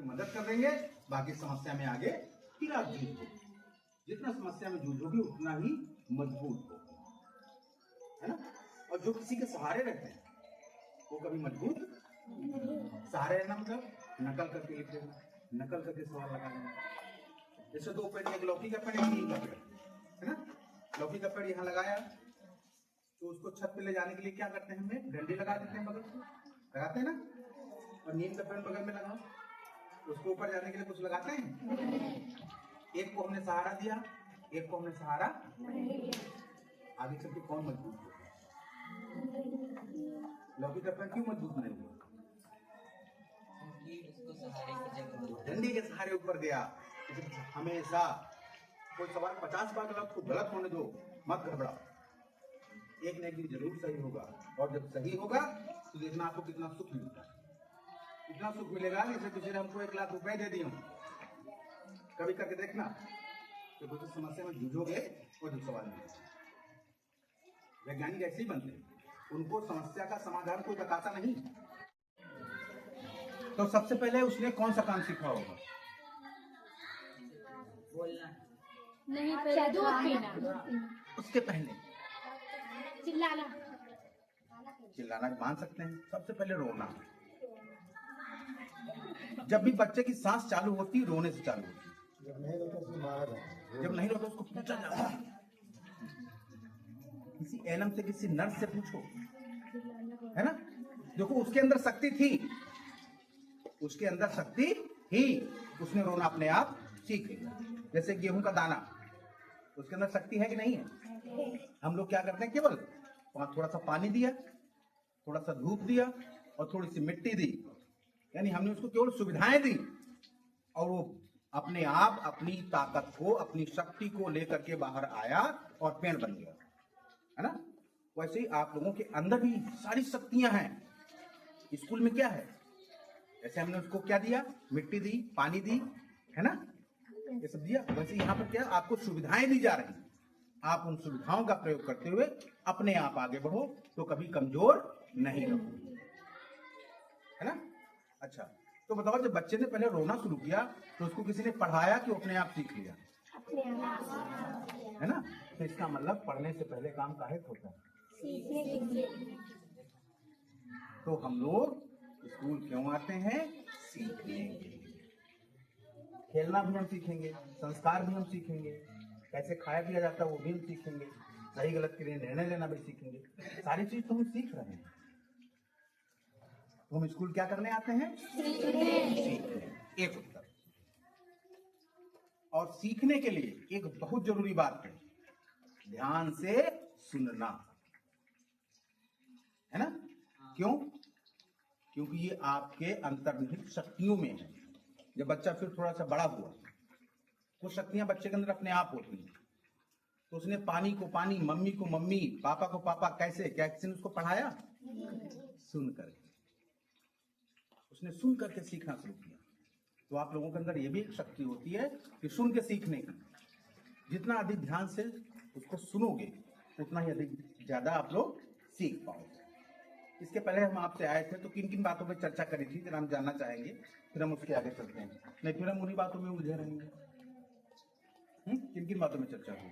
आपकी मदद कर देंगे, बाकी समस्या में आगे फिर आप जूझोगे। जितना समस्या में जूझोगे उतना ही मजबूत हो, है ना। और जो किसी के सहारे रहते हैं वो कभी मजबूत सहारे रहना मतलब नकल करके लिख देना, नकल करके सवाल लगा देना। जैसे दो पेड़, एक लौकी का पेड़, एक नीम का पेड़, है ना। लौकी का पेड़ यहाँ लगाया तो उसको छत पे ले जाने के लिए क्या करते हैं, हमें डंडी लगा देते हैं, बगल में लगाते हैं ना। और नीम का पेड़ बगल में लगाओ, उसको ऊपर जाने के लिए कुछ लगाते हैं। एक को हमने सहारा दिया, एक को हमने सहारा, आगे चल के कौन मजबूत होगा? लौकी का पेड़ क्यों मजबूत नहीं हुआ? डंडी के सहारे ऊपर गया। हमेशा कोई सवाल 50 बार गलत होने दो, मत घबराओ, एक न एक दिन जरूर सही होगा। और जब सही होगा तो देखना आपको कितना सुख मिलता है। इतना सुख मिलेगा जैसे किसी ने हमको 1 लाख रुपए दे दिए हों। कभी करके देखना कि कुछ समस्या में जूझोगे और जो सवाल नहीं। वैज्ञानिक ऐसे ही बनते हैं, उनको समस्या का समाधान कोई बताता नहीं। तो सबसे पहले उसने कौन सा काम सीखा होगा? बोलना नहीं, पहले दूध पीना, उसके पहले चिल्लाना, चिल्लाना मान सकते हैं। सबसे पहले रोना। जब भी बच्चे की सांस चालू होती रोने से चालू होती, जब नहीं रोता उसको पूछा जाता है। किसी एनम से, किसी नर्स से पूछो, है ना। देखो उसके अंदर शक्ति थी, उसके अंदर शक्ति ही, उसने रोना अपने आप सीख लिया। जैसे गेहूं का दाना, उसके अंदर शक्ति है कि नहीं है? हम लोग क्या करते हैं, केवल थोड़ा सा पानी दिया, थोड़ा सा धूप दिया और थोड़ी सी मिट्टी दी, यानी हमने उसको केवल सुविधाएं दी और वो अपने आप अपनी ताकत को, अपनी शक्ति को लेकर के बाहर आया और पेड़ बन गया, है ना। वैसे ही आप लोगों के अंदर भी सारी शक्तियां हैं। स्कूल में क्या है, जैसे हमने उसको क्या दिया, मिट्टी दी, पानी दी, है ना, ये सब दिया। वैसे यहाँ पर क्या, आपको सुविधाएं दी जा रही हैं। आप उन सुविधाओं का प्रयोग करते हुए अपने आप आगे बढ़ो तो कभी कमजोर नहीं रहोगे, है ना। अच्छा, तो बताओ, जब बच्चे ने पहले रोना शुरू किया तो उसको किसी ने पढ़ाया कि अपने आप सीख लिया? है ना। तो इसका मतलब पढ़ने से पहले काम काहे होता है? तो हम लोग स्कूल क्यों आते हैं? सीखने के लिए। खेलना भी हम सीखेंगे, संस्कार भी हम सीखेंगे, कैसे खाया पिया जाता है वो भी हम सीखेंगे, सही गलत के लिए निर्णय लेना भी सीखेंगे। सारी चीज तो हम सीख रहे हैं। तो हम स्कूल क्या करने आते हैं? सीखने। एक उत्तर। और सीखने के लिए एक बहुत जरूरी बात है, ध्यान से सुनना, है ना। क्यों? क्योंकि ये आपके अंतर्निहित शक्तियों में है। जब बच्चा फिर थोड़ा सा बड़ा हुआ, कुछ शक्तियां बच्चे के अंदर अपने आप होती हैं। तो उसने पानी को पानी, मम्मी को मम्मी, पापा को पापा कैसे, क्या किसी ने उसको पढ़ाया? सुन करके, उसने सुन करके सीखना शुरू किया। तो आप लोगों के अंदर ये भी एक शक्ति होती है कि सुन के सीखने की। जितना अधिक ध्यान से उसको सुनोगे उतना ही अधिक ज्यादा आप लोग सीख पाओगे। इसके पहले हम आपसे आए थे तो किन किन बातों पर चर्चा करी थी, जरा हम जानना चाहेंगे, फिर हम उसके आगे चलते हैं। नहीं फिर हम उन्हीं बातों में उलझे रहेंगे। किन किन बातों में चर्चा हुई?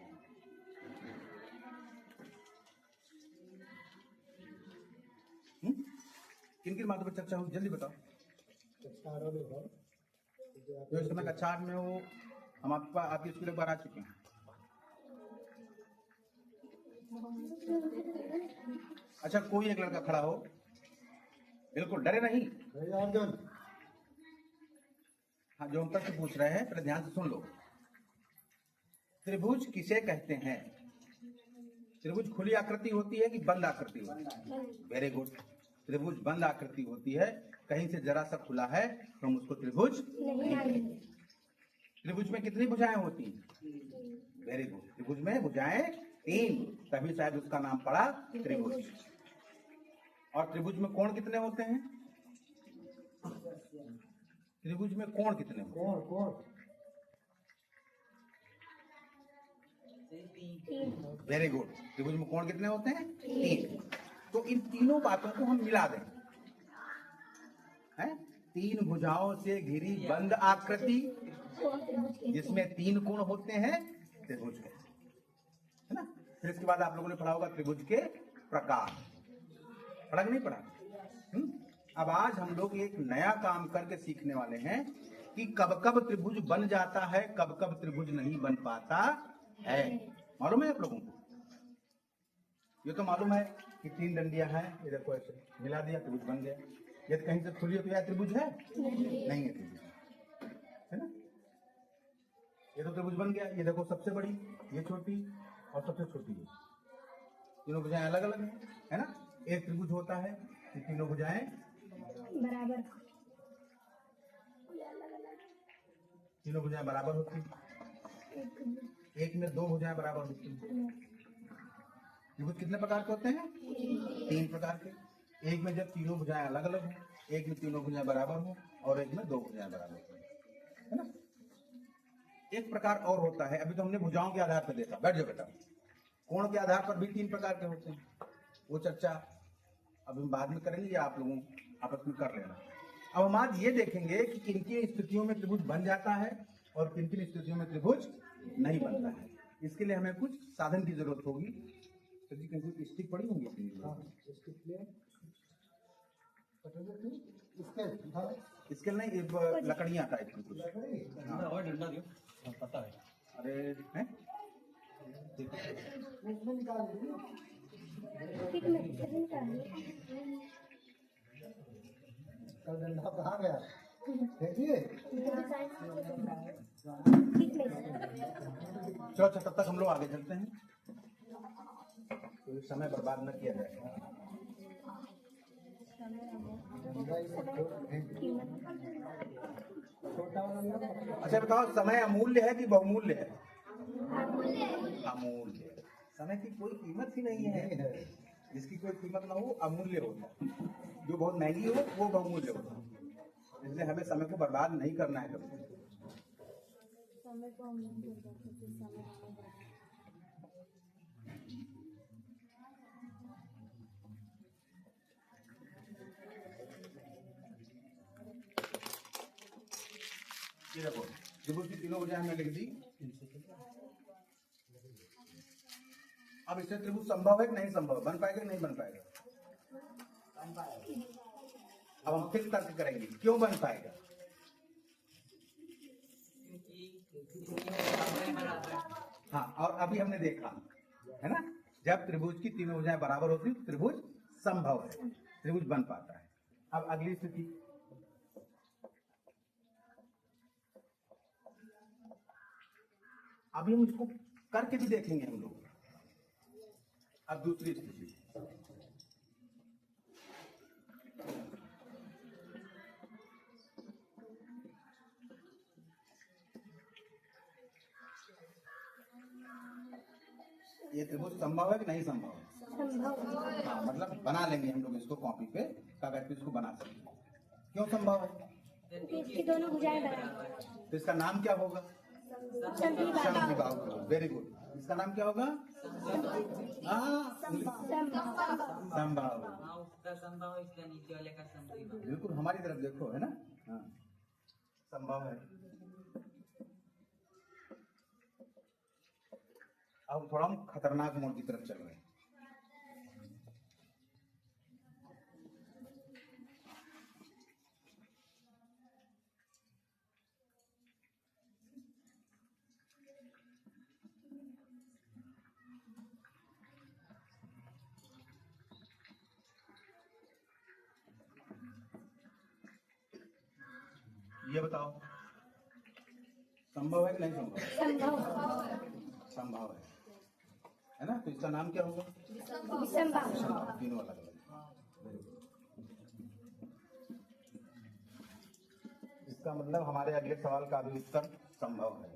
किन किन बातों पर चर्चा हुई, जल्दी बताओ। जो इस समय कक्षा 8 में हो, हम आपके स्कूल एक बार आ चुके हैं। अच्छा, कोई एक लड़का खड़ा हो, बिल्कुल डरे नहीं। हाँ, जो हम प्रश्न पूछ रहे हैं पहले ध्यान से सुन लो। त्रिभुज किसे कहते हैं? त्रिभुज खुली आकृति होती है कि बंद आकृति होती है? Very good. त्रिभुज बंद आकृति होती है, कहीं से जरा सा खुला है तो हम उसको त्रिभुज नहीं कहेंगे। त्रिभुज में कितनी भुजाएं होती हैं? Very good. त्रिभुज में भुजाएं 3, तभी शायद उसका नाम पड़ा त्रिभुज। और त्रिभुज में कोण कितने होते हैं? त्रिभुज में कोण कितने होते हैं? कोण वेरी गुड। त्रिभुज में कोण कितने होते हैं? 3। तो इन तीनों बातों को हम मिला दें, हैं? तीन भुजाओं से घिरी बंद आकृति जिसमें तीन कोण होते हैं त्रिभुज कहते हैं, है ना। फिर इसके बाद आप लोगों ने पढ़ा होगा त्रिभुज के प्रकार, पढ़ा कि नहीं पढ़ा? अब आज हम लोग एक नया काम करके सीखने वाले हैं कि कब कब त्रिभुज बन जाता है, कब कब त्रिभुज नहीं बन पाता है। मालूम है आप लोगों को? ये तो मालूम है कि तीन डंडियां हैं, ये देखो ऐसे मिला दिया त्रिभुज बन गया। यदि कहीं से खुली हो तो यह त्रिभुज है? नहीं है त्रिभुज, है ना। ये तो त्रिभुज बन गया। ये देखो सबसे बड़ी, ये छोटी और सबसे छोटी है, तीनों भुजाएं अलग अलग है ना। एक त्रिभुज होता है कि तीनों भुजाएं बराबर, तीनों भुजाएं बराबर होती, एक में दो भुजाएं बराबर होती। त्रिभुज कितने प्रकार के होते हैं? तीन प्रकार के। एक में जब तीनों भुजाएं अलग अलग हो, एक में तीनों भुजाएं बराबर हो और एक में दो भुजाएं बराबर हो, है ना। एक प्रकार और होता है, अभी तो हमने भुजाओं के आधार पर देखा, बैठ जाओ बेटा। कोण के आधार पर भी तीन प्रकार के होते हैं, वो चर्चा अब हम बाद में करेंगे या आप लोगों आपस में कर लेना। अब हम आज ये देखेंगे कि किन किन स्थितियों में त्रिभुज बन जाता है और किन किन स्थितियों में त्रिभुज नहीं बनता है। इसके लिए हमें कुछ साधन की जरूरत होगी। तो जी कहीं स्टिक पड़ी होंगी, इसके नहीं, लकड़ियाँ टाइप की कुछ। और डंडा दियो, पता है। अरे हैं? डंडा कहाँ गया? देखिए चलो अच्छा, तब तक हम लोग आगे चलते हैं, तो समय बर्बाद न किया जाए। अच्छा बताओ, समय अमूल्य है कि बहुमूल्य है? अमूल्य। समय की कोई कीमत ही नहीं है, जिसकी कोई कीमत ना हो अमूल्य होता है, जो बहुत महंगी हो वो बहुमूल्य होता है। इसलिए हमें समय को बर्बाद नहीं करना है कभी। समय को हम नहीं कर सकते, समय ये देखो त्रिभुज की तीनों भुजाएं हमने लिख दी। अब इससे त्रिभुज संभव है कि नहीं संभव, बन पाएगा कि नहीं बन पाएगा? अब हम फिर तर्क करेंगे क्यों बन पाएगा। हाँ, और अभी हमने देखा है ना, जब त्रिभुज की तीनों भुजाएं बराबर होती है त्रिभुज संभव है, त्रिभुज बन पाता है। अब अगली स्थिति, अभी हम इसको करके भी देखेंगे हम लोग। अब दूसरी स्थिति, ये त्रिभुज संभव है कि नहीं संभव है? संभव। हाँ, मतलब बना लेंगे हम लोग इसको, कॉपी पे कागज पे इसको बना सकते हैं। क्यों संभव है? इसकी दोनों भुजाएं बराबर। तो इसका नाम क्या होगा? समद्विबाहु। Very good. इसका नाम क्या होगा? संभव। बिल्कुल हमारी तरफ देखो, है ना। हाँ, संभव है। अब थोड़ा हम खतरनाक मोड की तरफ चल रहे हैं। ये बताओ संभव है कि नहीं संभव? संभव है ना। तो इसका नाम क्या होगा? संभव। तीनों अलग अलग। इसका मतलब हमारे अगले सवाल का भी उत्तर संभव है।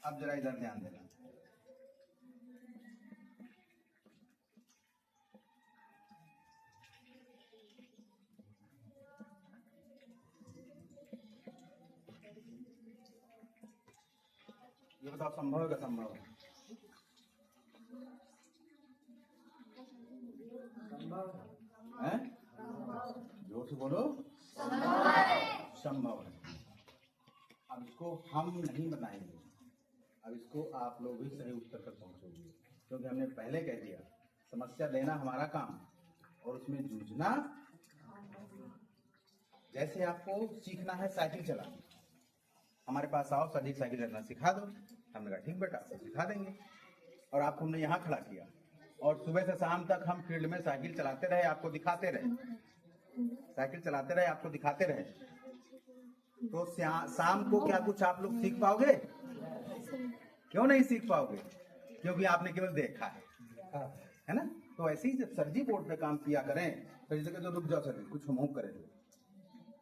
अब जरा इधर ध्यान देना। ये बताओ संभव है क्या? संभव है? जोर से बोलो। असंभव है। अब इसको हम नहीं बनाएंगे, अब इसको आप लोग ही सही उत्तर तक पहुंचोगे, क्योंकि हमने पहले कह दिया समस्या देना हमारा काम और उसमें जूझना। जैसे आपको सीखना है साइकिल चलाना, हमारे पास आओ सर जी साइकिल चलाना सिखा दो, हमने कहा ठीक बेटा आपको सिखा देंगे। और आपको हमने यहाँ खड़ा किया और सुबह से शाम तक हम फील्ड में साइकिल चलाते रहे, आपको दिखाते रहे, साइकिल चलाते रहे, आपको दिखाते रहे, तो शाम को क्या कुछ आप लोग सीख पाओगे? क्यों नहीं सीख पाओगे? क्योंकि आपने केवल देखा है ना। तो ऐसे ही जब सर जी बोर्ड पे काम किया करें तो जैसे कि रुक जाओ सर जी कुछ होमवर्क करें,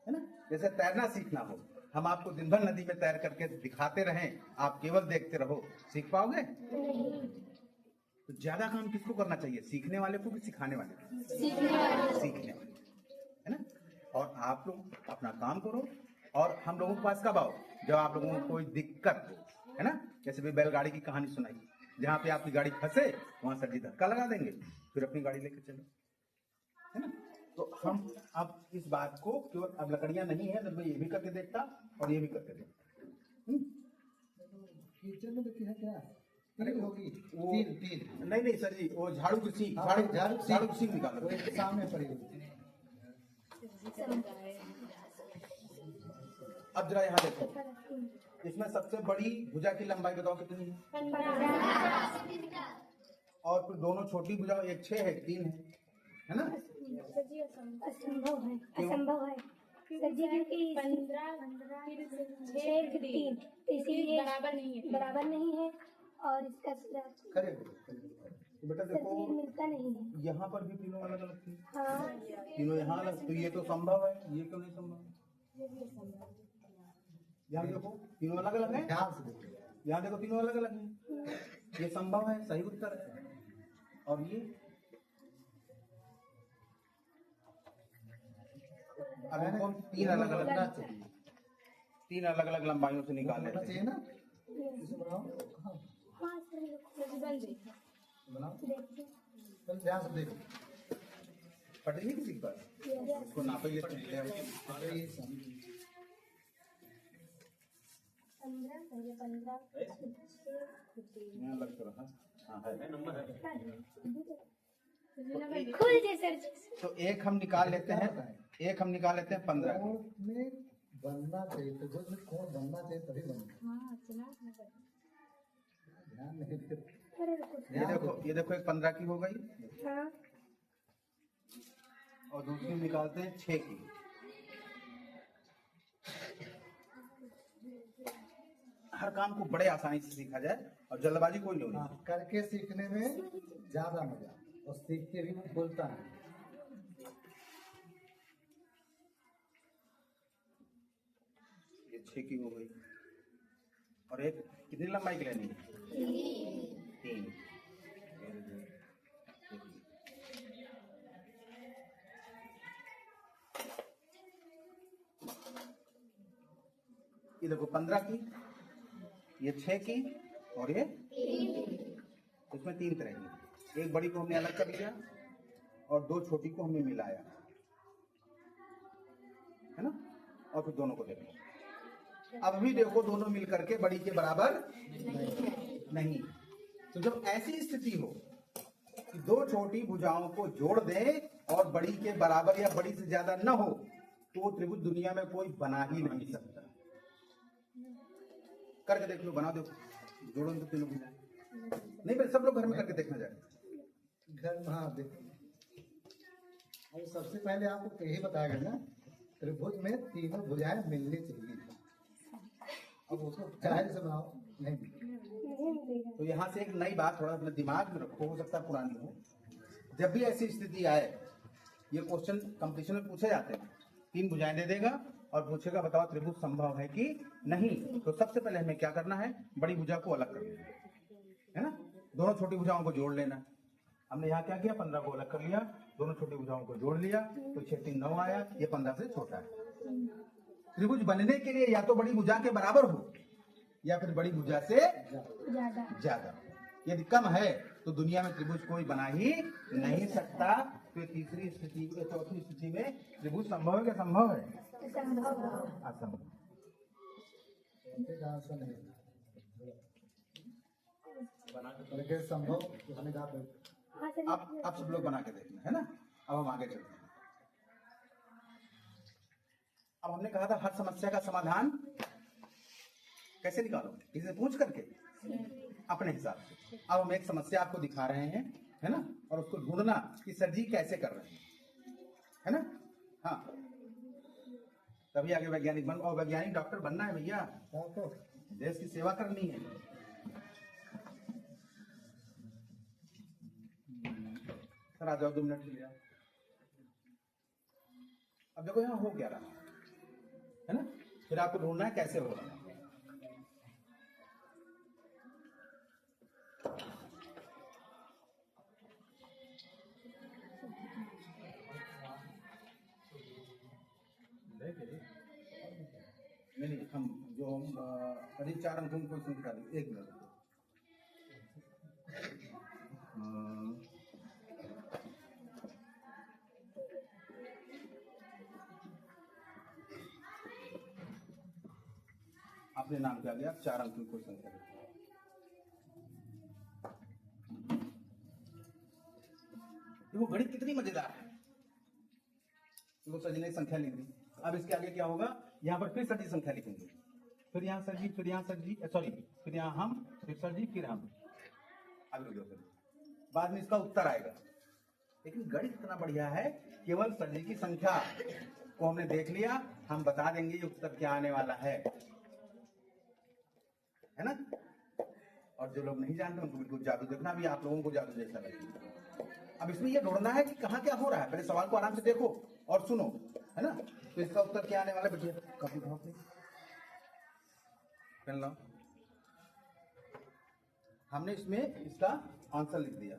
है ना। जैसे तैरना सीखना हो, हम आपको दिन भर नदी में तैर करके दिखाते रहें, आप केवल देखते रहो, सीख पाओगे? तो ज्यादा काम किसको करना चाहिए, सीखने वाले को कि सिखाने वाले को? सीखने वाले, है ना। और आप लोग अपना काम करो और हम लोगों के पास कब आओ? जब आप लोगों को कोई दिक्कत हो, है ना। जैसे भी बैलगाड़ी की कहानी सुनाई, जहाँ पे आपकी गाड़ी फंसे वहां सर जी धक्का लगा देंगे, फिर अपनी गाड़ी लेकर चलो, है ना। तो हम अब इस बात को केवल अब लकड़ियां नहीं है, तो मैं ये भी करके देखता और ये भी करके देखता। किचन में देखी है क्या? अरे होगी वो तीन नहीं सर जी, वो झाड़ू की सीख, झाड़ू की सीख निकालो, वो एक सामने पड़ी हुई। अब जरा यहाँ देखो, इसमें सबसे बड़ी भुजा की लंबाई बताओ कितनी है? और फिर दोनों छोटी भुजा, एक 6 है, 3 है ना। असंभव है, असंभव है सर जी, क्योंकि 6 3 इसीलिए बराबर नहीं है और इसका करे तो बेटा सर देखो जी मिलता नहीं है। यहाँ पर भी तीनों अलग अलग थी, हाँ, तीनों यहाँ अलग, तो ये तो संभव है, ये क्यों नहीं संभव? यहाँ देखो तीनों अलग अलग है, ध्यान से देखो। यहाँ देखो तीनों अलग अलग है, ये संभव है, सही उत्तर है। और ये अब इनको हम तीन अलग अलग लंबाइयों से निकाल लेते चाहिए हैं। ना, इसे बनाओ। हाँ, हाँ सर बनाओ, देखिए, चल ध्यान से देखो। पटेगी किसी पर इसको नापेंगे तो ले आओ। 15 यहाँ लग तो रहा, हाँ है। खुल जे सर जी। तो एक हम निकाल लेते हैं, 15 कोण में बनना चाहिए, तो जो कोण बनना चाहिए तभी बनना। ध्यान नहीं देते। ये देखो एक 15 की हो गई हाँ, और दूसरी निकालते हैं 6 की। हर काम को बड़े आसानी से सीखा जाए और जल्दबाजी कोई नहीं होनी। हाँ, करके सीखने में ज्यादा मजा और सीख के भी बोलता है। ये 6 की हो गई और एक कितनी लंबाई की लेनी है? 3। ये देखो 15 की, ये 6 की और ये इसमें 3 तरह की, एक बड़ी को हमने अलग कर लिया और 2 छोटी को हमने मिलाया, है ना। और फिर दोनों को देखो, अब भी देखो दोनों मिलकर के बड़ी के बराबर नहीं। तो जब ऐसी स्थिति हो कि 2 छोटी भुजाओं को जोड़ दें और बड़ी के बराबर या बड़ी से ज्यादा न हो, तो वो त्रिभुज दुनिया में कोई बना ही नहीं सकता। करके देख लो, बना दो, जोड़ो तो तीनों भुजाएं। नहीं भाई सब लोग घर में करके देखना जाए। घर में हाँ देखो। और सबसे पहले आपको यही बताया गया ना, त्रिभुज में तीनों भुजाएं मिलनी चाहिए। अब उसको चाहे से बनाओ, नहीं मिलेगा। तो यहाँ से एक नई बात थोड़ा अपने दिमाग में रखो, हो सकता है पुरानी हो। जब भी ऐसी स्थिति आए, ये क्वेश्चन कंपटीशन में पूछे जाते हैं, 3 भुजाएं दे देगा और पूछेगा बताओ त्रिभुज संभव है कि नहीं। तो सबसे पहले हमें क्या करना है, बड़ी भुजा को अलग कर लेना है ना, दोनों छोटी भुजाओं को जोड़ लेना। हमने यहाँ क्या किया, 15 को अलग कर लिया, दोनों छोटी भुजाओं को जोड़ लिया, तो 6 3 9 आया, ये 15 से छोटा है। त्रिभुज बनने के लिए या तो बड़ी भुजा के बराबर हो या फिर बड़ी भुजा से ज्यादा। यदि कम है तो दुनिया में त्रिभुज कोई बना ही नहीं सकता। तो ये तीसरी स्थिति, चौथी स्थिति में त्रिभुज संभव है क्या संभव है? असंभव है। असंभव। ऐसे का आंसर नहीं है। बना के लेकिन संभव उसने कहा तो हाँ सर जी। अब सब लोग बना के देखना है ना। अब हम आगे चलते हैं। अब हमने कहा था हर समस्या का समाधान कैसे निकालोगे? किसी से पूछ करके, अपने हिसाब से। अब हम एक समस्या आपको दिखा रहे हैं, है ना, और उसको ढूंढना कि सर जी कैसे कर रहे हैं, है ना। हाँ, तभी आगे वैज्ञानिक बन, और वैज्ञानिक डॉक्टर बनना है भैया, तो देश की सेवा करनी है। सर आ जाओ 2 मिनट के लिए। अब देखो यहाँ हो क्या रहा है ना, फिर आपको ढूंढना है कैसे हो रहा है। नहीं नहीं, हम जो अभी 4 अंकों को संख्या दी, 1 मिनट। अपने नाम क्या गया, 4 अंक की कोई संख्या दी। देखो गणित कितनी मजेदार है। देखो सर जी ने संख्या लिख दी। अब इसके आगे क्या होगा, यहाँ पर फिर सर जी संख्या लिखेंगे, फिर यहाँ सर जी, फिर यहाँ सर जी, सॉरी, फिर यहाँ हम, फिर सर जी, फिर हम। आगे लिखो सर जी। बाद में इसका उत्तर आएगा। लेकिन गणित इतना बढ़िया है, केवल सर जी की संख्या को हमने देख लिया, हम बता देंगे ये उत्तर क्या आने वाला है ना। और जो लोग नहीं जानते उनको बिल्कुल जादू देखना भी आप लोगों को जादू जैसा लगेगा। अब इसमें ये ढूंढना है कि कहाँ क्या हो रहा है। पहले सवाल को आराम से देखो और सुनो, है ना। तो इसका उत्तर क्या आने वाला है बेटिया? कॉपी उठाओ प्लीज, पेन लाओ। हमने इसमें इसका आंसर लिख दिया।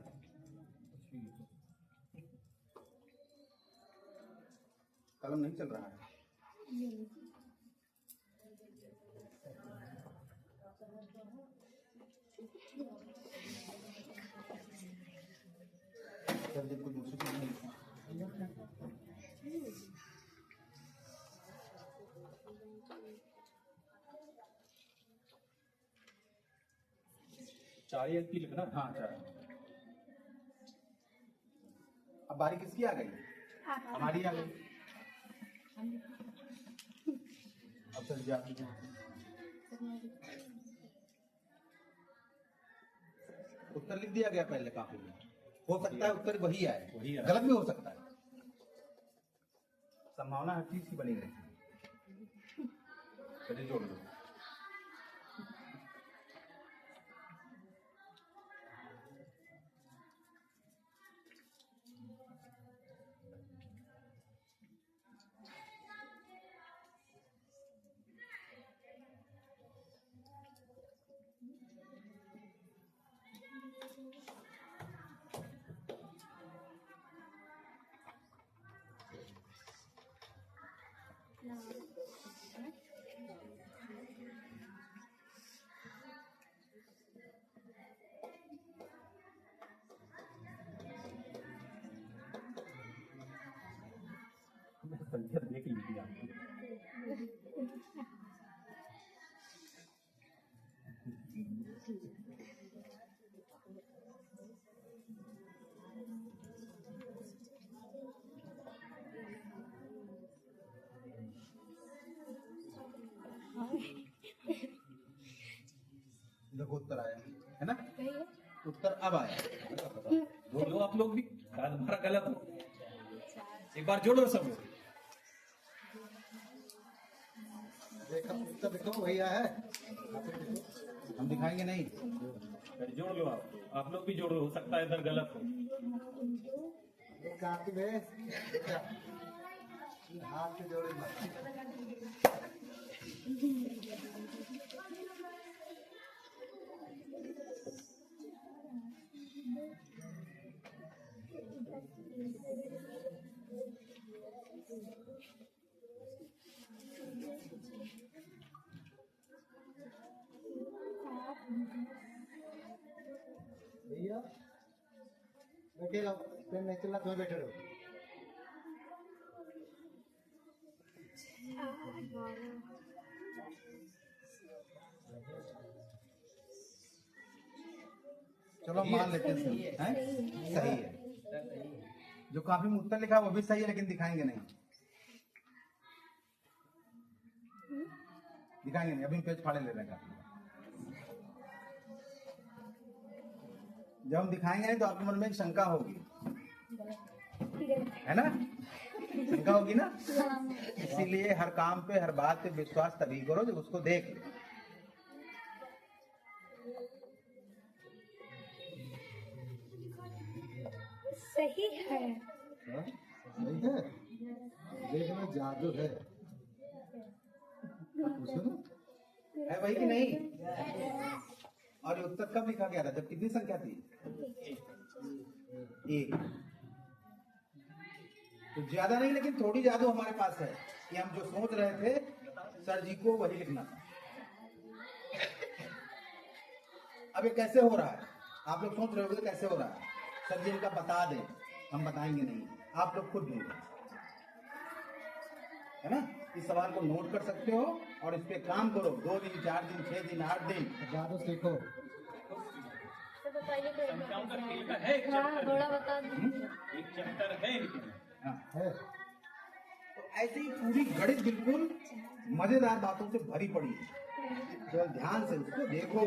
कलम नहीं चल रहा है। सर जी कोई दूसरी चीज नहीं। चार ही अंक की लिखना। हाँ चलो, अब बारी किसकी आ गई? हमारी आ गई। अब चल जा, उत्तर लिख दिया गया पहले काफी में। हो सकता है उत्तर वही आए, वही आए। गलत भी हो सकता है। संभावना हर चीज की बनी रहती है। चलिए जोड़ लो। संख्या देख लीजिए आपको। देखो उत्तर आया, है ना। सही है। उत्तर अब आया। जोड़ लो आप लोग भी, शायद हमारा गलत हो। एक बार जोड़ो सब लोग। देखो उत्तर देखो वही आया है। हम दिखाएंगे नहीं। फिर जोड़ लो आप लोग भी जोड़ो, हो सकता है इधर गलत हो। काफी में हाथ से जोड़े मत। भैया रखिएगा, पेन नहीं चलना, तुम्हें बैठे रहो। चलो हम मान लेते हैं सही है, सही है। जो कॉपी में उत्तर लिखा है वो भी सही है, लेकिन दिखाएंगे नहीं, दिखाएंगे नहीं, अभी पेज फाड़े ले रहे हैं। जब हम दिखाएंगे नहीं तो आपके मन में एक शंका होगी, है ना, शंका होगी ना। इसीलिए हर काम पे, हर बात पे विश्वास तभी करो जब उसको देख ले। सही है। हाँ? नहीं है, देखना जादू है। पूछो ना। है वही कि नहीं? और ये उत्तर कब लिखा गया था, जब कितनी संख्या थी? एक। तो ज्यादा नहीं, लेकिन थोड़ी जादू हमारे पास है कि हम जो सोच रहे थे सर जी को वही लिखना था। अब ये कैसे हो रहा है, आप लोग सोच रहे होंगे कैसे हो रहा है। सर जी इनका बता दें, हम बताएंगे नहीं, आप लोग खुद ढूंढो, है ना। इस सवाल को नोट कर सकते हो और इस पे काम करो। 2 दिन, 4 दिन, 6 दिन, 8 दिन। जादू सीखो। संख्याओं का खेल का है एक चैप्टर, थोड़ा बता दो। एक चैप्टर है इनके। हाँ। है। तो ऐसे ही पूरी गणित बिल्कुल मजेदार बातों से भरी पड़ी है, तो ध्यान से उसको देखो।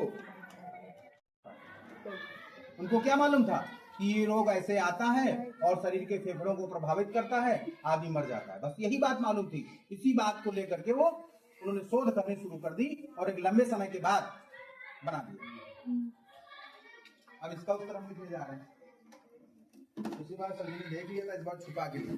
उनको क्या मालूम था कि ये रोग ऐसे आता है और शरीर के फेफड़ों को प्रभावित करता है, आदमी मर जाता है, बस यही बात मालूम थी। इसी बात को लेकर के वो उन्होंने शोध करनी शुरू कर दी और एक लंबे समय के बाद बना दिया। अब इसका उत्तर हम लिखने जा रहे हैं। उसी बार सर जी ने देख लिया था, इस बार छुपा के लिया।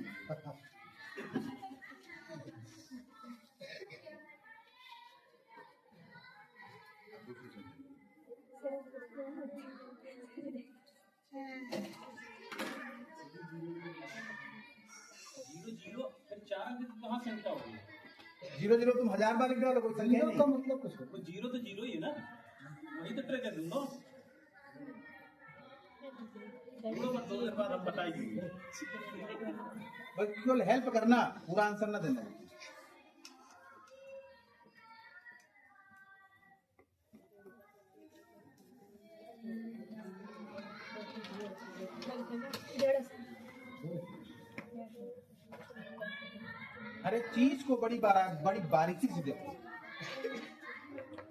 जीरो जीरो फिर 4 अंक की कहाँ संख्या होगी? 0 0 तुम 1000 बार लिख डालो, कोई संख्या जीरो का नहीं। मतलब कुछ वो जीरो तो जीरो ही है ना, वही तो ट्रिक है दोनों। जीरो पर 2 बार हम बताएंगे। बस केवल हेल्प करना, पूरा आंसर ना देना। हर एक चीज को बड़ी बारीकी से देखो,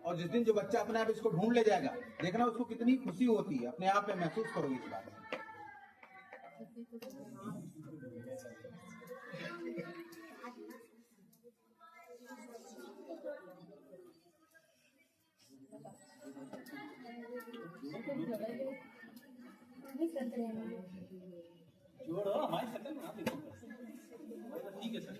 और जिस दिन जो बच्चा अपने आप इसको ढूंढ ले जाएगा, देखना उसको कितनी खुशी होती है, अपने आप में महसूस करोगे इस बात को। जोड़ो हमारी शक्ल बना दे, ठीक है सर।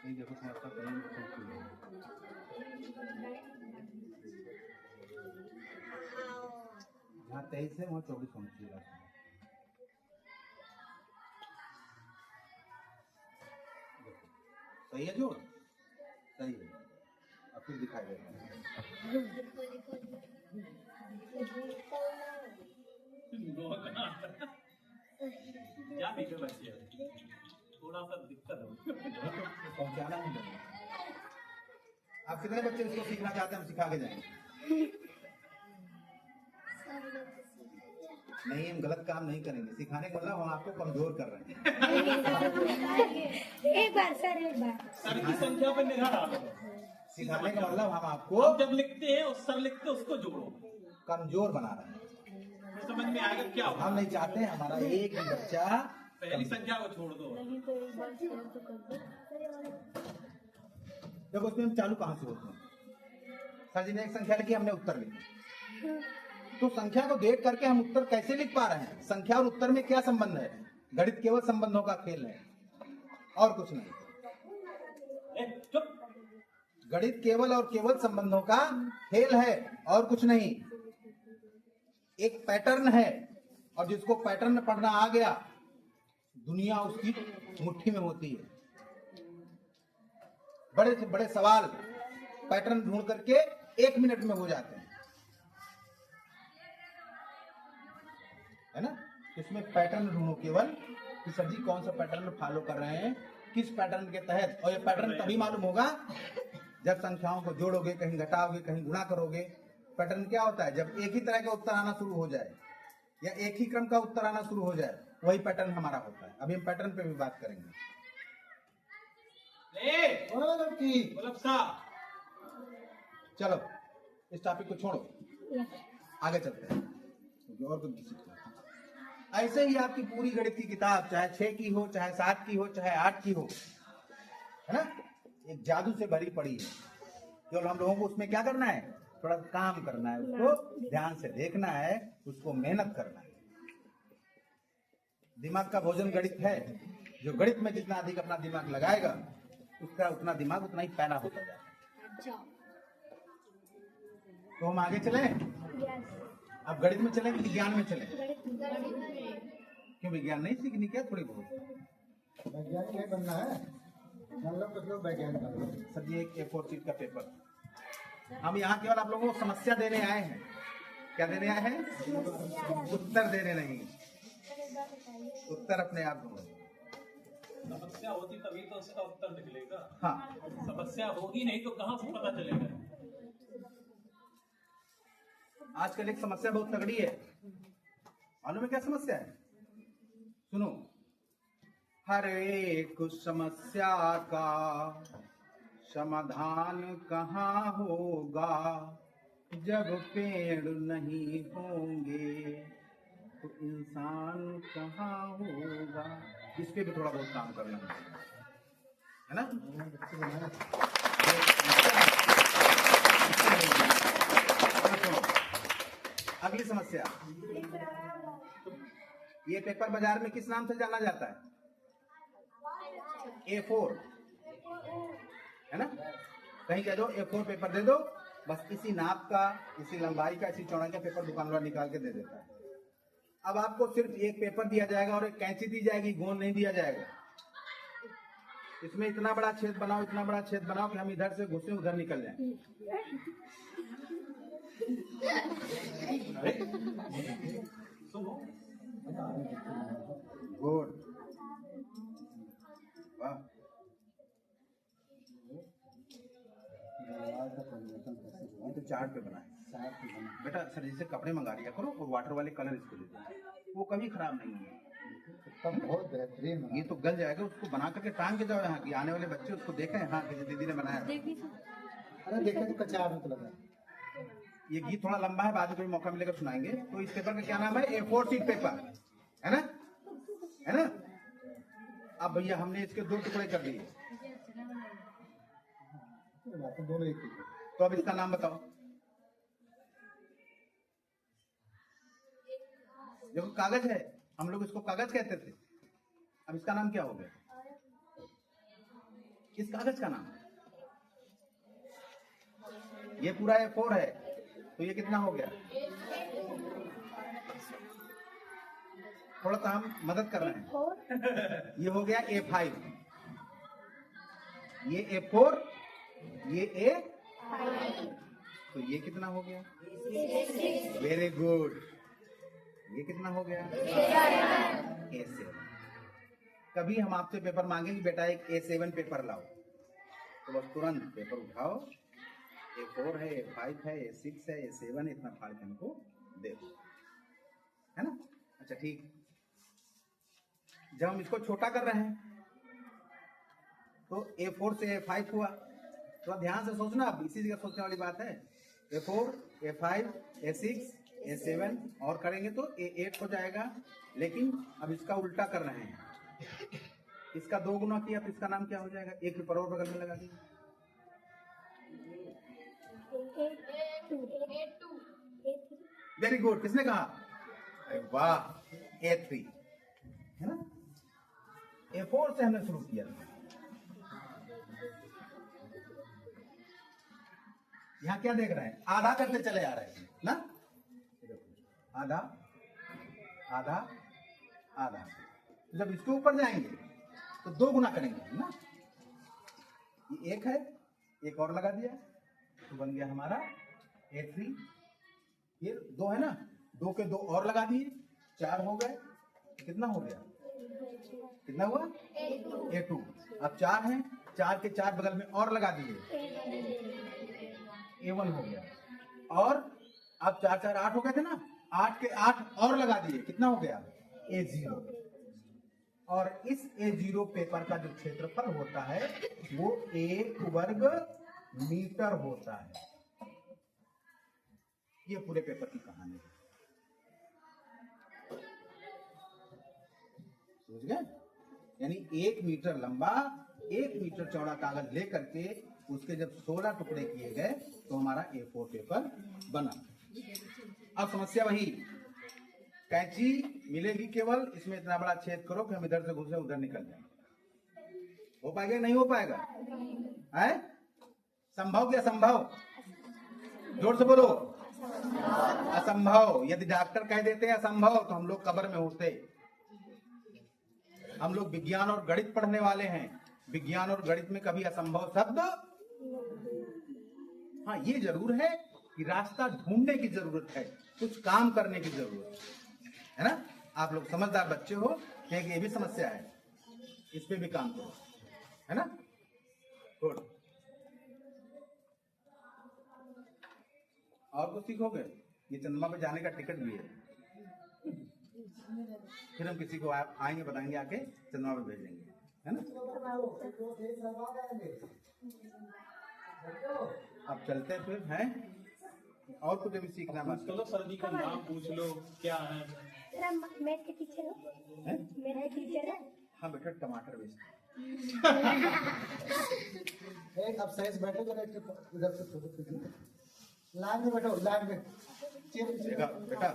देखो समझता कहीं जहाँ 23 है वहाँ 24 होना चाहिए। सही है जोड़, सही है। अब फिर दिखाई देगा। क्या बिगड़ बच्चे थोड़ा सा दिक्कत हो पहुंचाना नहीं लगेगा। आप कितने बच्चे इसको सीखना चाहते हैं, हम सिखा के जाएंगे। नहीं, हम गलत काम नहीं करेंगे। सिखाने का मतलब हम आपको कमजोर कर रहे हैं। एक बार सर, एक बार सर की संख्या पर निगाह डालो। सिखाने का मतलब हम आपको आप जब लिखते हैं और सर लिखते हैं उसको जोड़ो, कमजोर बना रहे हैं। तो समझ में आएगा क्या होगा। हम नहीं चाहते हमारा एक भी बच्चा पहली संख्या को छोड़ दो। नहीं तो एक बार शेयर तो कर दो। देखो उसमें हम चालू कहाँ से होते हैं। सर जी ने एक संख्या लिखी, हमने उत्तर लिखा, तो संख्या को देख करके हम उत्तर कैसे लिख पा रहे हैं? संख्या और उत्तर में क्या संबंध है? गणित केवल संबंधों का खेल है और कुछ नहीं। चुप। गणित केवल और केवल संबंधों का खेल है और कुछ नहीं। एक पैटर्न है और जिसको पैटर्न पढ़ना आ गया, दुनिया उसकी मुट्ठी में होती है। बड़े से बड़े सवाल पैटर्न ढूंढ करके 1 मिनट में हो जाते हैं, है ना। इसमें पैटर्न ढूंढो केवल कि सर जी कौन सा पैटर्न फॉलो कर रहे हैं, किस पैटर्न के तहत। और ये पैटर्न तभी मालूम होगा जब संख्याओं को जोड़ोगे, कहीं घटाओगे, कहीं गुणा करोगे। पैटर्न क्या होता है, जब एक ही तरह का उत्तर आना शुरू हो जाए या एक ही क्रम का उत्तर आना शुरू हो जाए, वही पैटर्न हमारा होता है। अभी हम पैटर्न पे भी बात करेंगे। और लड़की चलो इस टॉपिक को छोड़ो, आगे चलते हैं क्योंकि और कुछ सीखते हैं। ऐसे ही आपकी पूरी गणित की किताब चाहे 6 की हो, चाहे 7 की हो, चाहे 8 की हो, है ना, एक जादू से भरी पड़ी है। केवल हम लोगों को उसमें क्या करना है, थोड़ा काम करना है, उसको ध्यान से देखना है, उसको मेहनत करना है। दिमाग का भोजन गणित है। जो गणित में जितना अधिक अपना दिमाग लगाएगा, उसका उतना दिमाग उतना ही पैदा होता जाता है। तो हम आगे चले, अब गणित में चले कि विज्ञान में चले? क्यों विज्ञान नहीं सीखनी क्या थोड़ी बहुत? वैज्ञानिक नहीं बनना है, मतलब कुछ लोग वैज्ञानिक बन रहे हैं। सर जी एक A4 शीट का पेपर, हम यहाँ केवल आप लोगों को समस्या देने आए हैं। क्या देने आए हैं? उत्तर देने नहीं, उत्तर अपने आप ढूंढो। समस्या होती तभी तो उसका उत्तर निकलेगा। हाँ, समस्या होगी नहीं तो कहाँ से पता चलेगा? आजकल एक समस्या बहुत तगड़ी है, मालूम है क्या समस्या है? सुनो, हर एक समस्या का समाधान कहाँ होगा, जब पेड़ नहीं होंगे तो इंसान कहाँ होगा। इस पे भी थोड़ा बहुत काम करना है ना। अगली समस्या, ये पेपर बाजार में किस नाम से जाना जाता है? A4, है ना। कहीं कह दो A4 पेपर दे दो, बस इसी नाप का, इसी लंबाई का, इसी चौड़ाई का पेपर दुकान वाला निकाल के दे देता है। अब आपको सिर्फ एक पेपर दिया जाएगा और एक कैंची दी जाएगी, गोंद नहीं दिया जाएगा। इसमें इतना बड़ा छेद बनाओ, इतना बड़ा छेद बनाओ कि हम इधर से घुसे उधर निकल जाए। गुड, वाह। ये तो चार्ट पे बना है बेटा। सर जैसे कपड़े मंगा लिया करो और वाटर वाले कलर इसको दे दो, वो कभी खराब नहीं होंगे। तब बहुत बेहतरीन बना। ये तो गल जाएगा, उसको बना करके टांग के जाओ यहाँ की आने वाले बच्चे उसको देखें, हाँ कि दीदी ने बनाया। अरे देखे तो कच्चा आदमी तो लगा। ये गीत थोड़ा लंबा है, बाद में कोई मौका मिलेगा सुनाएंगे। तो इस पेपर का क्या नाम है? A4 शीट पेपर, है ना, है ना। अब भैया हमने इसके 2 टुकड़े कर दिए, दोनों एक ही। तो अब इसका नाम बताओ। देखो कागज है, हम लोग इसको कागज कहते थे, अब इसका नाम क्या हो गया? इस कागज का नाम, ये पूरा A4 है, तो ये कितना हो गया? थोड़ा सा हम मदद कर रहे हैं। ये हो गया A5, ये A4, ये A5, तो ये कितना हो गया? Very good. ये कितना हो गया? A7। कभी हम आपसे पेपर मांगेंगे बेटा एक A7 पेपर लाओ, तो बस तुरंत पेपर उठाओ, A4 है, A5 है, A6 है, A7 है, इतना फाड़ के हमको दे दो, है ना। अच्छा ठीक, जब हम इसको छोटा कर रहे हैं तो A4 से A5 हुआ, थोड़ा ध्यान से सोचना, अब इसी जगह सोचने वाली बात है। A4, A5, A6, A7 और करेंगे तो A8 हो जाएगा, लेकिन अब इसका उल्टा कर रहे हैं, इसका 2 गुना किया तो इसका नाम क्या हो जाएगा? एक पेपर और बगल में लगा दिया। वेरी गुड, किसने कहा? अरे वाह, A3, है ना। A4 से हमने शुरू किया, यहाँ क्या देख रहे हैं? आधा करते चले आ रहे हैं ना, आधा आधा आधा। जब इसके ऊपर जाएंगे तो 2 गुना करेंगे ना। ये 1 है, एक और लगा दिया, तो बन गया हमारा A3। फिर 2 है ना, 2 के 2 और लगा दिए, 4 हो गए। कितना हो गया, कितना हुआ A2। अब 4 है, 4 के 4 बगल में और लगा दिए, A1 हो गया। और अब 4 4 8 हो गए थे ना, 8 के 8 और लगा दिए, कितना हो गया A0। और इस A0 पेपर का जो क्षेत्रफल होता है वो 1 वर्ग मीटर होता है। ये पूरे पेपर की कहानी है, समझ गए? यानी 1 मीटर लंबा 1 मीटर चौड़ा कागज लेकर के उसके जब 16 टुकड़े किए गए तो हमारा A4 पेपर बना। अब समस्या वही, कैंची मिलेगी केवल, इसमें इतना बड़ा छेद करो कि हम इधर से घुसे उधर निकल जाए। हो पाएगा नहीं हो पाएगा? है संभव कि असंभव? जोर से बोलो, असंभव। यदि डॉक्टर कह देते हैं असंभव तो हम लोग कब्र में होते। हम लोग विज्ञान और गणित पढ़ने वाले हैं, विज्ञान और गणित में कभी असंभव शब्द। हाँ ये जरूर है कि रास्ता ढूंढने की जरूरत है, कुछ काम करने की जरूरत है ना। आप लोग समझदार बच्चे हो, कि ये भी समस्या है, इस पे भी काम करो, है ना। गुड। और कुछ सीखोगे? ये चंद्रमा पे जाने का टिकट भी है, फिर हम किसी को आएंगे बताएंगे, आके चंद्रमा पे भेजेंगे, है ना। अब चलते हैं फिर, हैं और कुछ अभी सीखना मत। चलो सर जी का नाम पूछ लो, क्या है? मैथ के टीचर हो? मैथ के टीचर है? हाँ बेटा, टमाटर बेचते। एक अब साइज बैठो जरा, इधर से फोटो खींचो, लाइन में बैठो, लाइन में। बेटा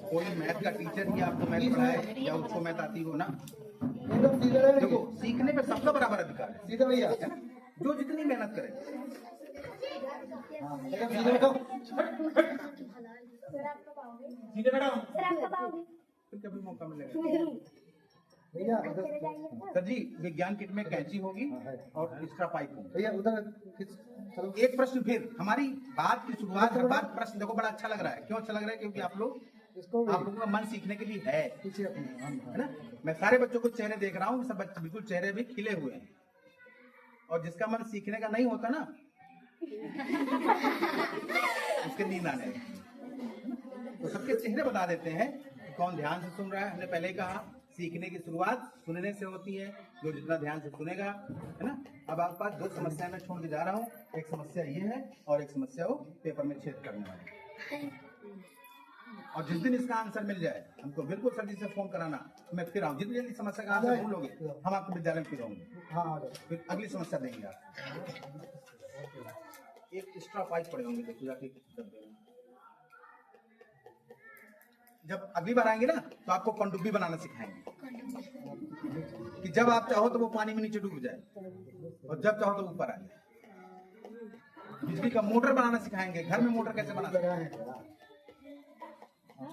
कोई मैथ का टीचर ही आपको मैथ पढ़ाए या उसको मैथ आती हो ना, एकदम सीधे रहे। देखो सीखने पे सबका बराबर अधिकार है, सीधे भैया, है ना? जो जितनी मेहनत करे। हाँ, एकदम सीधे बैठो। सर आप कब आओगे? सीधे बैठो। सर आप कब आओगे? फिर कभी मौका मिलेगा। भैया चले जाएंगे सर। सर जी विज्ञान किट में कैंची होगी और एक्स्ट्रा पाइप होगी। भैया उधर खींच, चलो। एक प्रश्न फिर, हमारी बात की शुरुआत हर बार प्रश्न, देखो बड़ा अच्छा लग रहा है। क्यों अच्छा लग रहा है? क्योंकि आप इसको भी लोगों का मन सीखने के लिए है पीछे अपने, है ना। मैं सारे बच्चों को चेहरे देख रहा हूँ, सब बच्चे बिल्कुल चेहरे भी खिले हुए हैं, और जिसका मन सीखने का नहीं होता ना उसके नींद आने लगती है। तो सबके चेहरे बता देते हैं कि कौन ध्यान से सुन रहा है। हमने पहले ही कहा सीखने की शुरुआत सुनने से होती है, जो जितना ध्यान से सुनेगा, है ना। अब आपके पास 2 समस्याएं मैं छोड़ के जा रहा हूँ, एक समस्या ये है और एक समस्या वो पेपर में छेद करने वाली। और जिस दिन इसका आंसर मिल जाए हमको बिल्कुल सर जी से फोन कराना, मैं फिर आऊँ। जितनी जल्दी समस्या का आंसर ढूंढ लोगे हम आपके विद्यालय में फिर आऊंगे, हाँ आ जाओ। फिर अगली समस्या देंगे आप। एक एक्स्ट्रा पाइप पड़े होंगे, देखो जाके डब्बे में। जब अगली बार आएंगे ना तो आपको पनडुब्बी बनाना सिखाएंगे, कि जब आप चाहो तो वो पानी में नीचे डूब जाए और जब चाहो तो ऊपर आ जाए। बिजली का मोटर बनाना सिखाएंगे, घर में मोटर कैसे बना सकते हो।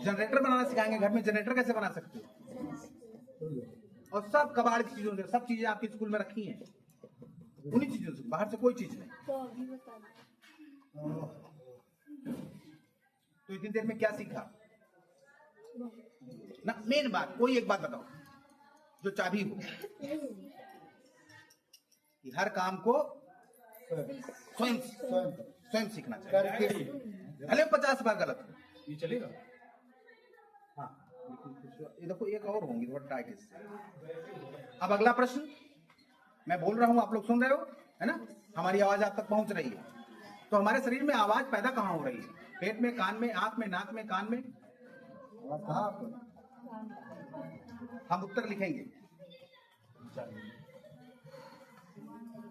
जनरेटर बनाना सिखाएंगे, घर में जनरेटर कैसे बना सकते हो। और सब कबाड़ की चीजों से, सब चीजें आपके स्कूल में रखी हैं, उन्हीं चीजों से, बाहर से कोई चीज नहीं। तो अभी बता दो। तो इतनी देर में क्या सीखा ना? मेन बात, कोई एक बात बताओ जो चाबी हो कि हर काम को स्वयं सीखना चाहिए, भले 50 बार गलत हो। ये चलेगा? हाँ ये देखो एक और होंगी, थोड़ा टाइट इससे। अब अगला प्रश्न मैं बोल रहा हूं, आप लोग सुन रहे हो, है ना। हमारी आवाज आप तक पहुंच रही है। तो हमारे शरीर में आवाज पैदा कहाँ हो रही है? पेट में, कान में, आंख में, नाक में, कान में। हम उत्तर लिखेंगे,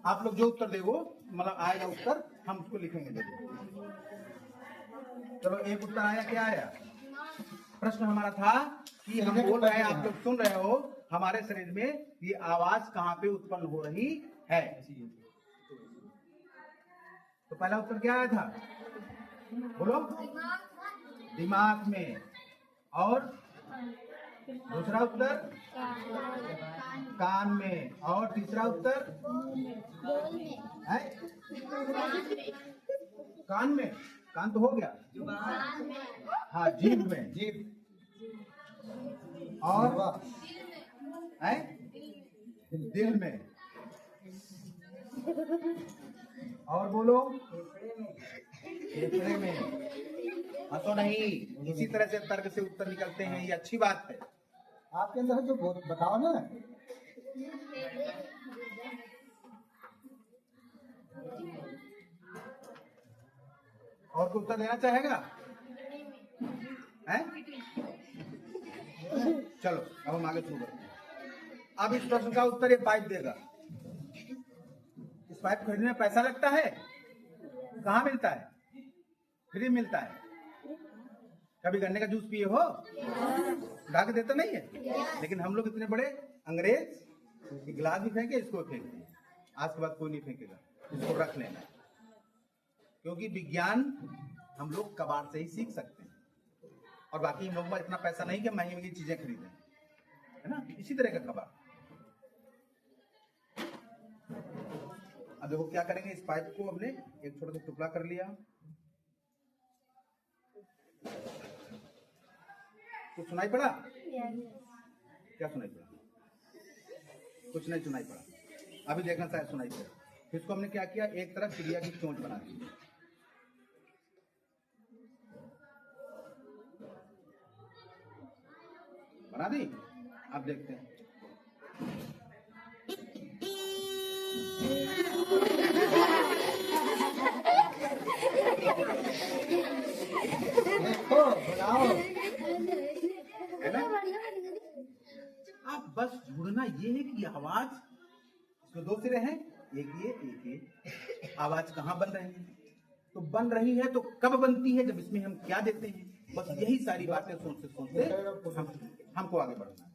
आप लोग जो उत्तर देगो मतलब आएगा उत्तर, हम उसको लिखेंगे जरूर। चलो एक उत्तर आया, क्या आया? प्रश्न हमारा था कि हम बोल रहे हैं, आप लोग सुन रहे हो, हमारे शरीर में ये आवाज कहाँ पे उत्पन्न हो रही है। तो पहला उत्तर क्या आया था? बोलो। दिमाग में। और दूसरा उत्तर कान में। और तीसरा उत्तर है कान में, कान तो हो गया, हाँ जीभ में, जीभ और वाह, है दिल में, और बोलो फेफड़े में। हंसो नहीं, इसी तरह से तर्क से उत्तर निकलते हैं, ये अच्छी बात है। आपके अंदर जो बताओ ना, और कोई उत्तर देना चाहेगा? हैं? चलो अब हम आगे शुरू करते हैं। अब इस प्रश्न का उत्तर ये पाइप देगा। इस पाइप खरीदने में पैसा लगता है? कहाँ मिलता है? फ्री मिलता है। कभी गन्ने का जूस पिए हो? ढा के देता नहीं है। लेकिन हम लोग इतने बड़े अंग्रेज कि गिलास भी फेंके, इसको फेंक दें। आज के बाद कोई नहीं फेंकेगा, इसको रख लेना। क्योंकि विज्ञान हम लोग कबाड़ से ही सीख सकते हैं, और बाकी हम लोगों में इतना पैसा नहीं कि महंगी महंगी चीजें खरीदें, है ना। इसी तरह का कबाड़। अब देखो क्या करेंगे, इस पाइप को हमने एक छोटा सा टुकड़ा कर लिया। कुछ सुनाई पड़ा? क्या सुनाई पड़ा? कुछ नहीं सुनाई पड़ा। अभी देखना शायद सुनाई पड़ा। फिर इसको हमने क्या किया, एक तरफ चिड़िया की चोंच बना दी। बना दी। अब देखते हैं। देखो बनाओ, है ना। अब बस जुड़ना ये है कि आवाज, इसमें दो सिरे हैं, एक ये। आवाज कहाँ बन रही है? तो बन रही है तो कब बनती है, जब इसमें हम क्या देते हैं। बस यही सारी बातें सोचते सोचते हमको आगे बढ़ना है।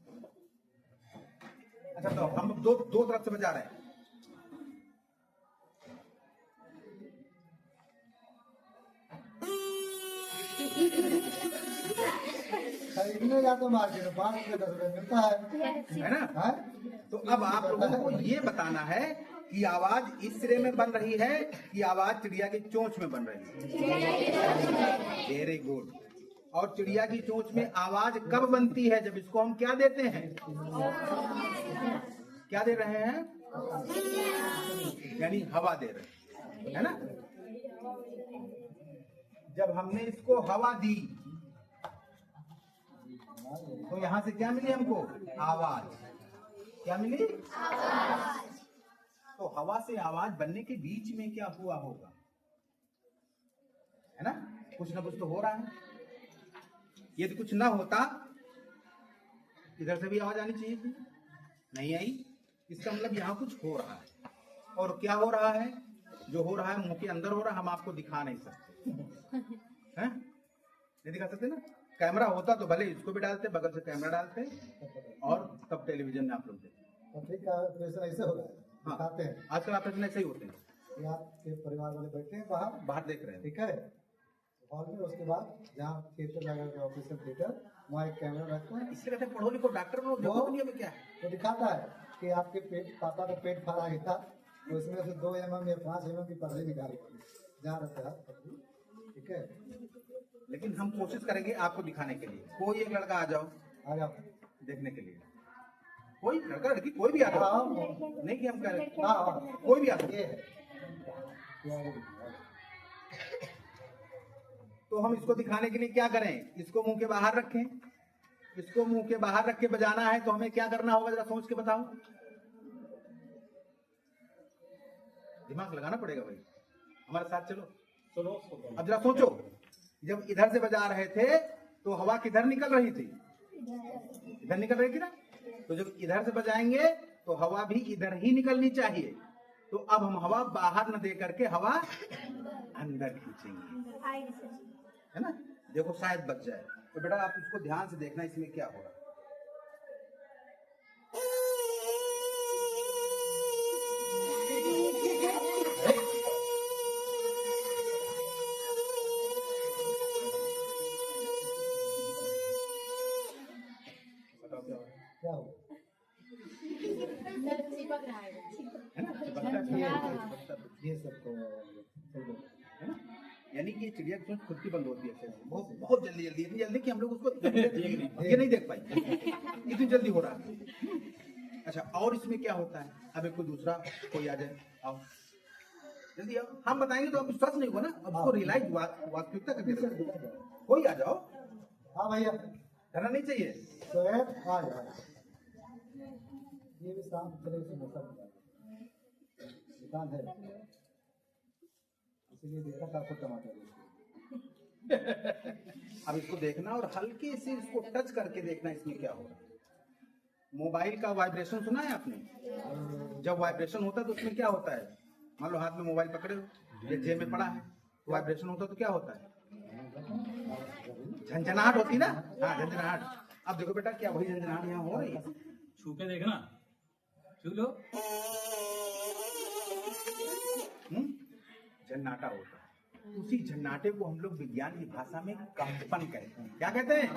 अच्छा तो हम दो तरफ से बजा रहे हैं। खरीदने जाते मार्केट में 5 रुपये 10 रुपये मिलता है ना। है। तो अब आप लोगों को ये बताना है कि आवाज इस सिरे में बन रही है कि आवाज चिड़िया की चोंच में बन रही है। Very good. और चिड़िया की चोंच में आवाज कब बनती है, जब इसको हम क्या देते हैं, क्या दे रहे हैं, यानी हवा दे रहे हैं, है ना। जब हमने इसको हवा दी तो यहां से क्या मिली हमको, आवाज। क्या मिली, आवाज। तो हवा से आवाज बनने के बीच में क्या हुआ होगा, है ना। कुछ ना कुछ तो हो रहा है। यदि कुछ ना होता, इधर से भी आवाज आनी चाहिए थी, नहीं आई। इसका मतलब यहाँ कुछ हो रहा है। और क्या हो रहा है? जो हो रहा है मुंह के अंदर हो रहा है, हम आपको दिखा नहीं सकते हैं, नहीं दिखा सकते ना। कैमरा होता तो भले इसको भी डालते, बगल से कैमरा डालते, और तब टेलीविजन में आप लोग देखते। ठीक है, ऑपरेशन ऐसे हो रहा है, दिखाते हैं। आजकल ऑपरेशन ऐसे ही होते हैं, ये आपके परिवार वाले बैठे हैं बाहर देख रहे हैं। ठीक है हॉल में। उसके बाद जहाँ थिएटर लगा ऑपरेशन थिएटर, वहाँ एक कैमरा रखते हैं। इसलिए कहते हैं पढ़ो लिखो डॉक्टर बनो, देखो दुनिया में क्या है। तो दिखाता है कि आपके पापा का पेट फड़ा ही था, तो उसमें से 2 mm या 5 mm की पथरी निकाली पड़ी, जहाँ रहता है पथरी। ठीक है, लेकिन हम कोशिश करेंगे आपको दिखाने के लिए। कोई एक लड़का आ जाओ आ जाओ देखने के लिए, कोई लड़का लड़की कोई भी आ जाओ, हाँ, नहीं कि हम कह रहे, हाँ, कोई भी आ जाओ। ये है। तो हम इसको दिखाने के लिए क्या करें, इसको मुंह के बाहर रखें। इसको मुंह के बाहर रख के बजाना है तो हमें क्या करना होगा, जरा सोच के बताओ। दिमाग लगाना पड़ेगा भाई, हमारे साथ चलो। अब जरा सोचो, जब इधर से बजा रहे थे तो हवा किधर निकल रही थी, इधर निकल रही थी ना। तो जब इधर से बजाएंगे तो हवा भी इधर ही निकलनी चाहिए। तो अब हम हवा बाहर न दे करके हवा अंदर खींचेंगे, है ना। देखो शायद बच जाए। तो बेटा आप इसको ध्यान से देखना, इसमें क्या हो रहा है। बताओ क्या हो रहा है? क्या हो है ना, चिपकता भी है, चिपकता भी ये सब तो है ना। यानी कि ये चिड़िया की चोंच खुद की बंद होती है ऐसे। बहुत बहुत जल्दी जल्दी, इतनी जल्दी कि हम लोग उसको ये नहीं देख पाए, इतनी जल्दी हो रहा है। अच्छा, और इसमें क्या होता है? अब एक कोई दूसरा कोई आ जाए, आओ जल्दी आओ, हम बताएंगे तो आप विश्वास नहीं होगा ना, अब उसको रियलाइज वास्तविकता करके देखो। कोई आ जाओ, हाँ भैया, डरना नहीं चाहिए। शोएब आ जाए, ये भी शाम चले दुकान है, इसीलिए देखा था आपको टमाटर। अब इसको देखना और हल्के से इसको टच करके देखना इसमें क्या हो रहा है। मोबाइल का वाइब्रेशन सुना है आपने? जब वाइब्रेशन होता है तो उसमें क्या होता है? मान लो हाथ में मोबाइल पकड़े हो या जेब में पड़ा है, तो वाइब्रेशन होता है तो क्या होता है? झंझनाहट होती ना, हाँ झंझनाहट। अब देखो बेटा, क्या वही झंझनाहट यहाँ हो रही है? छू के देखना, छू लो। झन्नाटा होता है। उसी झन्नाटे को हम लोग विज्ञान की भाषा में कंपन कहते हैं। क्या कहते हैं?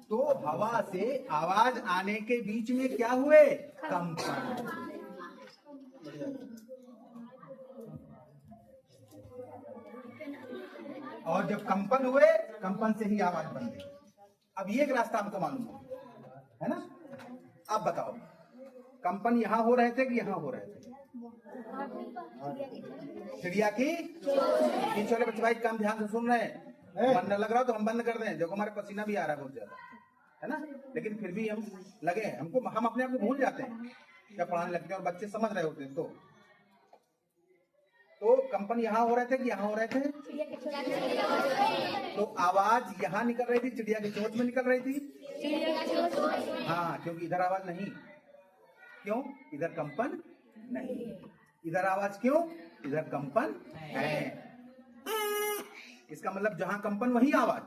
तो हवा से आवाज आने के बीच में क्या हुए? कंपन। और जब कंपन हुए, कंपन से ही आवाज बन गई। अब ये एक रास्ता हमको मालूम है ना? अब बताओ, कंपन यहाँ हो रहे थे कि यहाँ हो रहे थे? चिड़िया की चोंच वाले बच्चे भाई काम ध्यान से सुन रहे हैं। मन न लग रहा तो हम बंद कर दें, देखो हमारे पसीना भी आ रहा है बहुत ज्यादा, है ना? लेकिन फिर भी हम लगे हैं, हम अपने आप को भूल जाते हैं जब पढ़ाने लगते हैं और बच्चे समझ रहे होते हैं। तो कंपन यहाँ हो रहे थे कि यहाँ हो रहे थे? तो आवाज यहाँ निकल रही थी, चिड़िया की चोंच में निकल रही थी। हाँ, क्योंकि इधर आवाज नहीं। क्यों? इधर कंपन नहीं। इधर आवाज क्यों? इधर कंपन है। इसका मतलब जहां कंपन वही आवाज।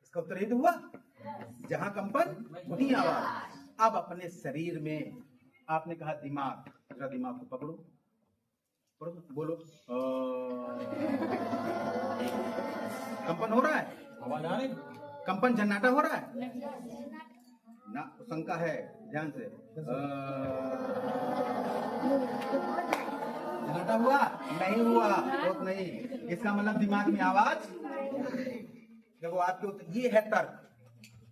इसका उत्तर ये तो हुआ, जहां कंपन वही आवाज। अब अपने शरीर में आपने कहा दिमाग, जरा दिमाग को पकड़ो, बोलो कंपन हो रहा है? आवाज आ रही? कंपन झन्नाटा हो रहा है ना? शंका है, ध्यान से। झन्नाटा हुआ? नहीं हुआ, बहुत नहीं। इसका मतलब दिमाग में आवाज। देखो आपके ये है तर्क।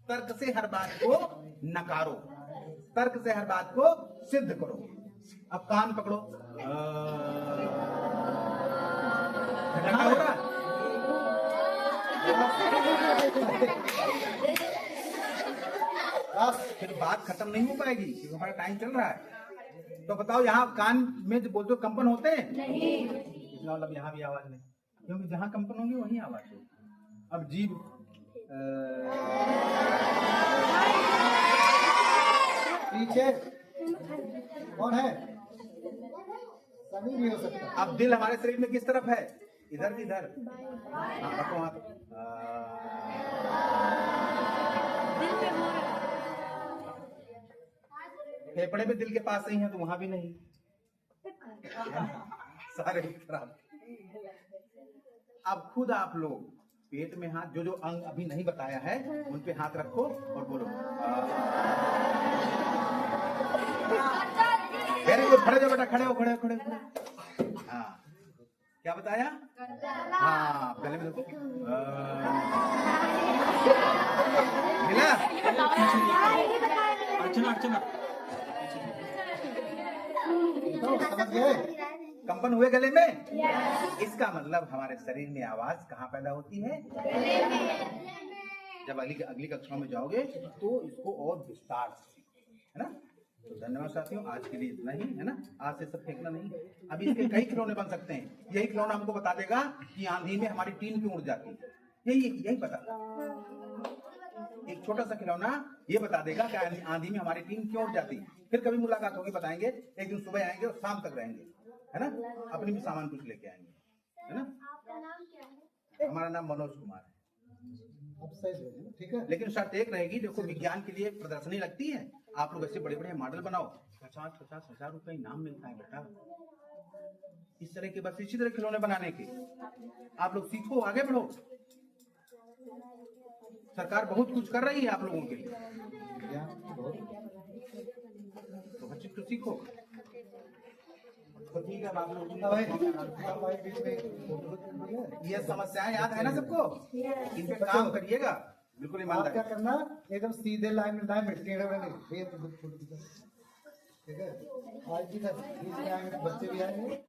तर्क से हर बात को नकारो, तर्क से हर बात को सिद्ध करो। अब कान पकड़ो, झन्नाटा हो रहा है? फिर बात खत्म नहीं हो पाएगी क्योंकि हमारा टाइम चल रहा है। तो बताओ, यहाँ कान में जो बोलते हो कंपन होते हैं? नहीं। इसका मतलब यहाँ भी आवाज नहीं, क्योंकि जहाँ कंपन होगी वहीं आवाज होगी। अब जीभ पीछे कौन है? सभी भी हो सकता है। अब दिल हमारे शरीर में किस तरफ है? इधर की इधर। हाँ, रखो हाथ। फेफड़े भी दिल के पास नहीं है तो वहां भी नहीं। सारे खराब। अब खुद आप लोग पेट में हाथ, जो जो अंग अभी नहीं बताया है उन पे हाथ रखो और बोलो वेरी गुड। खड़े जाओ बेटा, खड़े हो, खड़े हो, खड़े हो। हाँ, क्या बताया? हाँ, गले में देखो। मिला? अर्चना, अर्चना समझ गए? कंपन हुए गले में? इसका मतलब हमारे शरीर में आवाज कहाँ पैदा होती है? जब अगली कक्षा में जाओगे तो इसको और विस्तार से, है ना? तो धन्यवाद साथियों, आज के लिए इतना ही, है ना? आज से सब फेंकना नहीं। अभी इसके कई खिलौने बन सकते हैं। यही खिलौना हमको बता देगा कि आंधी में हमारी टीम क्यों उड़ जाती है। यही बता, एक छोटा सा खिलौना ये बता देगा कि आंधी में हमारी टीम क्यों उड़ जाती है। फिर कभी मुलाकात होगी, बताएंगे। एक दिन सुबह आएंगे और शाम तक रहेंगे, है ना? अपनी भी सामान कुछ लेके आएंगे, है ना? आपका नाम क्या है? हमारा नाम मनोज कुमार है। अब सही बोलिए, ठीक है? लेकिन शर्त एक रहेगी, देखो विज्ञान के लिए प्रदर्शनी लगती है, आप लोग ऐसे बड़े बड़े मॉडल बनाओ, 50,000 रुपए इनाम मिलता है बेटा। इस तरह के, बस इसी तरह खिलौने बनाने के आप लोग सीखो, आगे बढ़ो। सरकार बहुत कुछ कर रही है आप लोगों के लिए, तो बच्चे तो सीखो। खुद ठीक है, आप लोग अब भाई बीच में फोटो खींच लीजिए। ये समस्याएं याद है ना सबको, इन पे काम करिएगा बिल्कुल आप क्या ईमानदारी। करना, एकदम सीधे लाइन में टेढ़े में नहीं, ये फोटो खींचो। ठीक है, आज की बीच में आएंगे, बच्चे भी आएंगे।